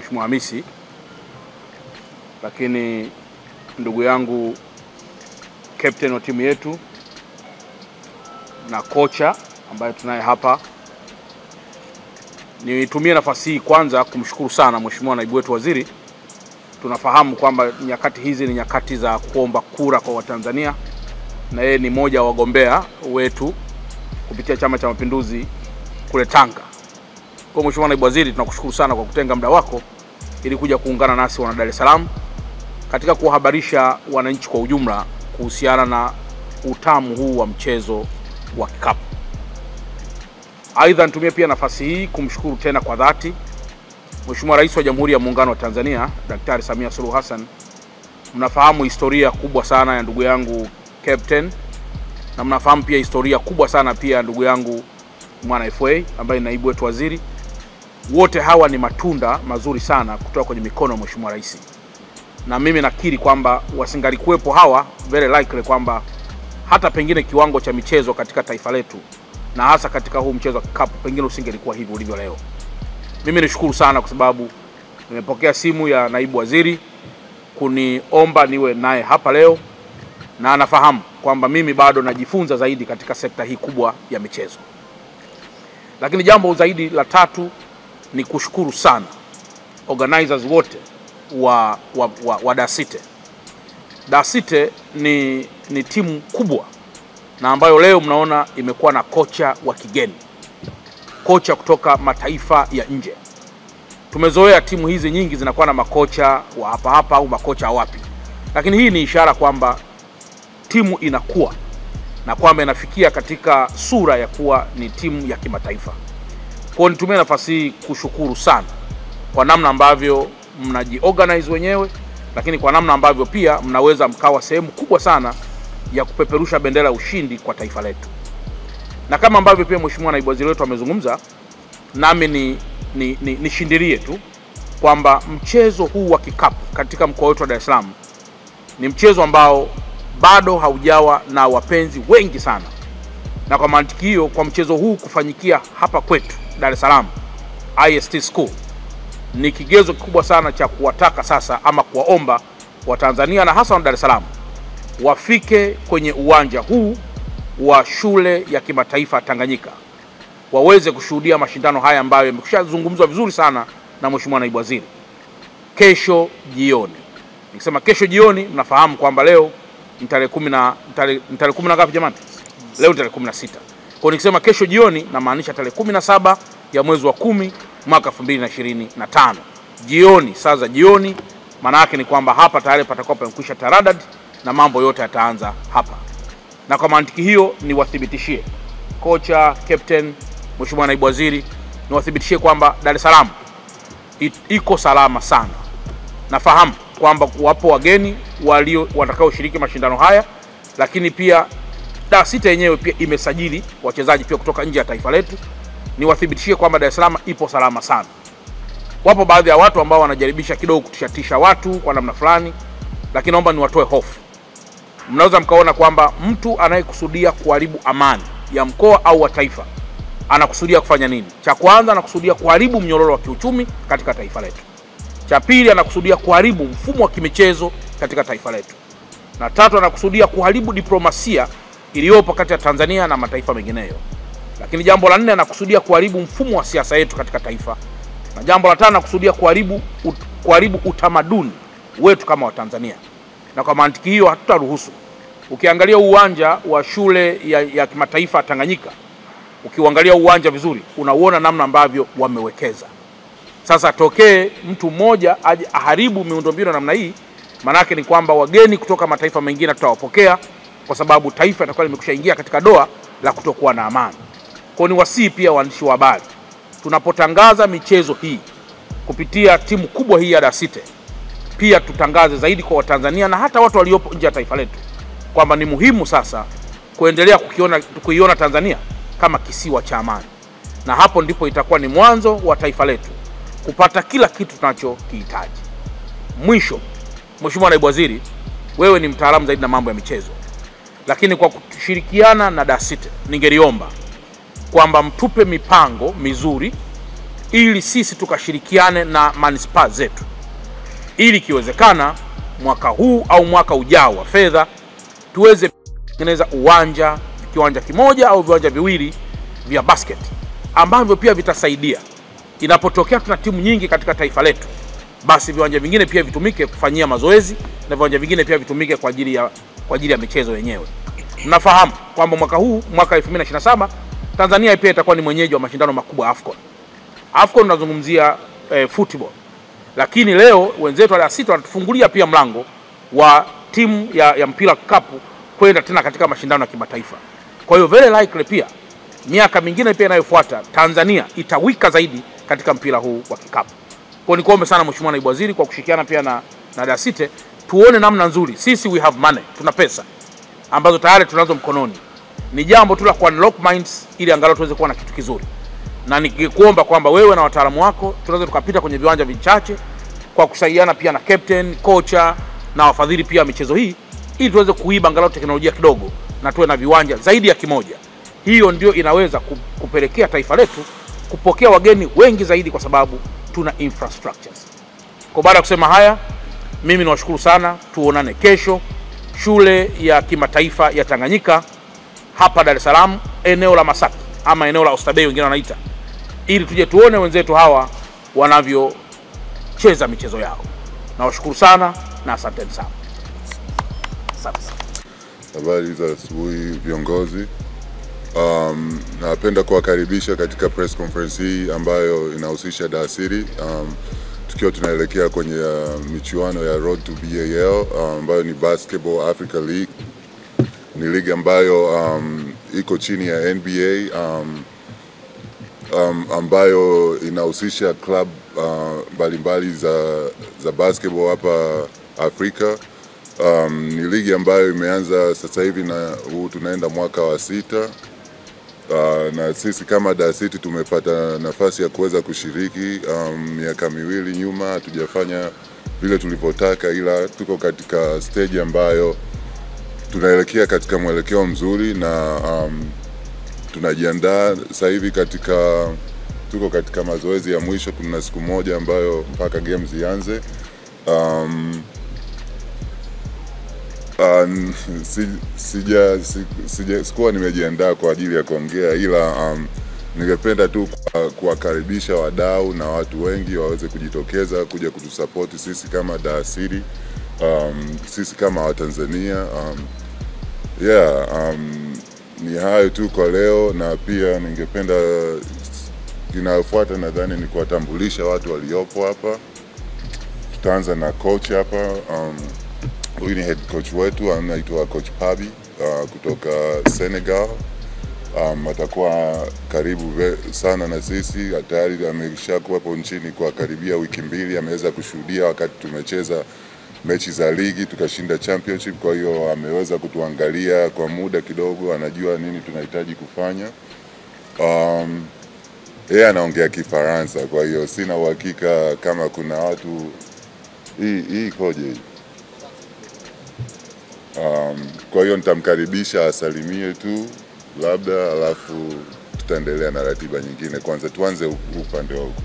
Mheshimiwa Hamisi, lakini ndugu yangu captain wa timu yetu na kocha ambaye tunaye hapa. Nitumie nafasi hii kwanza kumshukuru sana Mheshimiwa Naibu wetu Waziri. Tunafahamu kwamba nyakati hizi ni nyakati za kuomba kura kwa Watanzania, na yeye ni mmoja wa wagombea wetu kupitia Chama cha Mapinduzi kule Tanga. Kwa Mheshimiwa Naibu Waziri, tunakushukuru sana kwa kutenga muda wako ili kuja kuungana nasi wana Dar es Salaam katika kuhabarisha wananchi kwa ujumla kuhusiana na utamu huu wa mchezo wa kikapu. Aidha, nitumie pia nafasi hii kumshukuru tena kwa dhati Mheshimiwa Rais wa Jamhuri ya Muungano wa Tanzania Daktari Samia Suluhu Hassan. Mnafahamu historia kubwa sana ya ndugu yangu captain, na mnafahamu pia historia kubwa sana pia ndugu yangu Mwana FA ambaye ni naibu wetu waziri. Wote hawa ni matunda mazuri sana kutoka kwenye mikono ya Mheshimiwa Rais. Na mimi nakiri kwamba wasingalikuwepo hawa, very likely kwamba hata pengine kiwango cha michezo katika taifa letu na hasa katika huu mchezo wa kikapu pengine usingelikuwa hivi ulivyo leo. Mimi nishukuru sana kwa sababu nimepokea simu ya naibu waziri kuniomba niwe naye hapa leo, na anafahamu kwamba mimi bado najifunza zaidi katika sekta hii kubwa ya michezo. Lakini jambo zaidi la tatu ni kushukuru sana organizers wote wa Dar City. Dar City ni timu kubwa na ambayo leo mnaona imekuwa na kocha wa kigeni, kocha kutoka mataifa ya nje. Tumezoea timu hizi nyingi zinakuwa na makocha wa hapa au makocha wapi, lakini hii ni ishara kwamba timu inakuwa na kwamba inafikia katika sura ya kuwa ni timu ya kimataifa. Kwa nitumie nafasi hii kushukuru sana kwa namna ambavyo mnajiorganize wenyewe, lakini kwa namna ambavyo pia mnaweza mkawa sehemu kubwa sana ya kupeperusha bendera ya ushindi kwa taifa letu. Na kama ambavyo pia Mheshimiwa Naibu Waziri wetu amezungumza, nami nishindirie tu kwamba mchezo huu wa kikapu katika mkoa wetu wa Dar es Salaam ni mchezo ambao bado haujawa na wapenzi wengi sana. Na kwa mantiki hiyo, kwa mchezo huu kufanyikia hapa kwetu Dar es Salaam IST School ni kigezo kikubwa sana cha kuwataka sasa ama kuwaomba Watanzania na hasa wa Dar es Salaam wafike kwenye uwanja huu wa shule ya kimataifa Tanganyika waweze kushuhudia mashindano haya ambayo yamekushazungumzwa vizuri sana na Mheshimiwa Naibu Waziri. Kesho jioni. Nikisema kesho jioni, mnafahamu kwamba leo ni tarehe 10 na ngapi jamani? Leo ni tarehe 16. Kwa nikisema kesho jioni na maanisha tarehe 17 ya mwezi wa 10 mwaka 2025. Jioni, saa za jioni, maana yake ni kwamba hapa tayari patakuwa pamekwisha taradad na mambo yote yataanza hapa. Na kwa mantiki hiyo niwathibitishie kocha, captain, Mheshimiwa Naibu Waziri, niwathibitishie kwamba Dar es Salaam iko salama sana. Nafahamu kwamba wapo wageni watakao shiriki mashindano haya, lakini pia Dar City yenyewe pia imesajili wachezaji pia kutoka nje ya taifa letu. Niwathibitishie kwamba Dar es Salaam ipo salama sana. Wapo baadhi ya watu ambao wanajaribisha kidogo kutishatisha watu kwa namna fulani, lakini naomba niwatoe hofu. Mnaweza mkaona kwamba mtu anayekusudia kuharibu amani ya mkoa au wa taifa anakusudia kufanya nini? Cha kwanza, anakusudia kuharibu mnyororo wa kiuchumi katika taifa letu. Cha pili, anakusudia kuharibu mfumo wa kimichezo katika taifa letu. Na tatu, anakusudia kuharibu diplomasia iliyopo kati ya Tanzania na mataifa mengineyo. Lakini jambo la nne, anakusudia kuharibu mfumo wa siasa yetu katika taifa. Na jambo la tano, anakusudia kuharibu utamaduni wetu kama Watanzania. Na kwa mantiki hiyo hatutaruhusu. Ukiangalia uwanja wa shule ya kimataifa Tanganyika, ukiangalia uwanja vizuri, unauona namna ambavyo wamewekeza. Sasa tokee mtu mmoja aje aharibu miundombinu namna hii, manake ni kwamba wageni kutoka mataifa mengine tutawapokea, kwa sababu taifa litakuwa limekwishaingia katika doa la kutokuwa na amani. Kwa ni wasii pia waandishi wa habari, tunapotangaza michezo hii kupitia timu kubwa hii ya Dar City, pia tutangaze zaidi kwa Watanzania na hata watu waliopo nje ya taifa letu kwamba ni muhimu sasa kuendelea kuiona Tanzania kama kisiwa cha amani. Na hapo ndipo itakuwa ni mwanzo wa taifa letu kupata kila kitu tunachokihitaji. Mwisho, Mheshimiwa Naibu Waziri, wewe ni mtaalamu zaidi na mambo ya michezo, lakini kwa kushirikiana na Dar City ningeliomba kwamba mtupe mipango mizuri ili sisi tukashirikiane na manispaa zetu, ili kiwezekana mwaka huu au mwaka ujao wa fedha tuweze kutengeneza kiwanja kimoja au viwanja viwili vya basket ambavyo pia vitasaidia inapotokea tuna timu nyingi katika taifa letu, basi viwanja vingine pia vitumike kufanyia mazoezi na viwanja vingine pia vitumike kwa ajili ya michezo yenyewe. Mnafahamu kwamba mwaka 2027 Tanzania pia itakuwa ni mwenyeji wa mashindano makubwa AFCON. AFCON tunazungumzia football. Lakini leo wenzetu wa Dar wanatufungulia pia mlango wa timu ya mpira kikapu kwenda tena katika mashindano ya kimataifa. Kwa hiyo very likely pia miaka mingine pia inayofuata Tanzania itawika zaidi katika mpira huu wa kikapu. Kwa nikuombe sana Mheshimiwa Naibu Waziri kwa kushirikiana pia na Dar tuone namna nzuri. Sisi we have money, tuna pesa ambazo tayari tunazo mkononi. Ni jambo tu la ku unlock minds ili angalau tuweze kuwa na kitu kizuri. Na nikikuomba kwamba wewe na wataalamu wako tunaweza tukapita kwenye viwanja vichache kwa kusaidiana pia na captain, kocha na wafadhili pia michezo hii, ili tuweze kuiba angalau teknolojia kidogo na tuwe na viwanja zaidi ya kimoja. Hiyo ndio inaweza kupelekea taifa letu kupokea wageni wengi zaidi kwa sababu tuna infrastructures. Kwa baada ya kusema haya, mimi nawashukuru sana. Tuonane kesho shule ya kimataifa ya Tanganyika hapa Dar es Salaam, eneo la Masaki ama eneo la Oysterbay wengine wanaita, ili tuje tuone wenzetu hawa wanavyocheza michezo yao. Nawashukuru sana na asanteni sana. Habari za asubuhi viongozi. Napenda kuwakaribisha katika press conference hii ambayo inahusisha Dar City, tukiwa tunaelekea kwenye michuano ya Road to BAL ambayo ni Basketball Africa League. Ni ligi ambayo iko chini ya NBA ambayo inahusisha club mbalimbali za basketball hapa Afrika. Ni ligi ambayo imeanza sasa hivi na tunaenda mwaka wa 6. Na sisi kama Dar City tumepata nafasi ya kuweza kushiriki. Miaka miwili nyuma hatujafanya vile tulivyotaka, ila tuko katika stage ambayo tunaelekea katika mwelekeo mzuri na tunajiandaa sasa hivi tuko katika mazoezi ya mwisho. Kuna siku moja ambayo mpaka games ianze. Sikuwa nimejiandaa kwa ajili ya kuongea, ila ningependa tu kuwakaribisha wadau na watu wengi waweze kujitokeza kuja kutusupport sisi kama Dar City, sisi kama Watanzania. Ni hayo tu kwa leo, na pia ningependa kinayofuata nadhani ni kuwatambulisha watu waliopo hapa. Tutaanza na coach hapa. Huyu ni head coach wetu anaitwa Coach Pabi kutoka Senegal. Atakuwa karibu sana na sisi. Tayari ameshakuwa hapo nchini kwa karibia wiki 2. Ameweza kushuhudia wakati tumecheza mechi za ligi tukashinda championship, kwa hiyo ameweza kutuangalia kwa muda kidogo, anajua nini tunahitaji kufanya. Yeye anaongea Kifaransa, kwa hiyo sina uhakika kama kuna watu hii koje hii. Kwa hiyo nitamkaribisha asalimie tu labda, alafu tutaendelea na ratiba nyingine. Kwanza tuanze upande wako.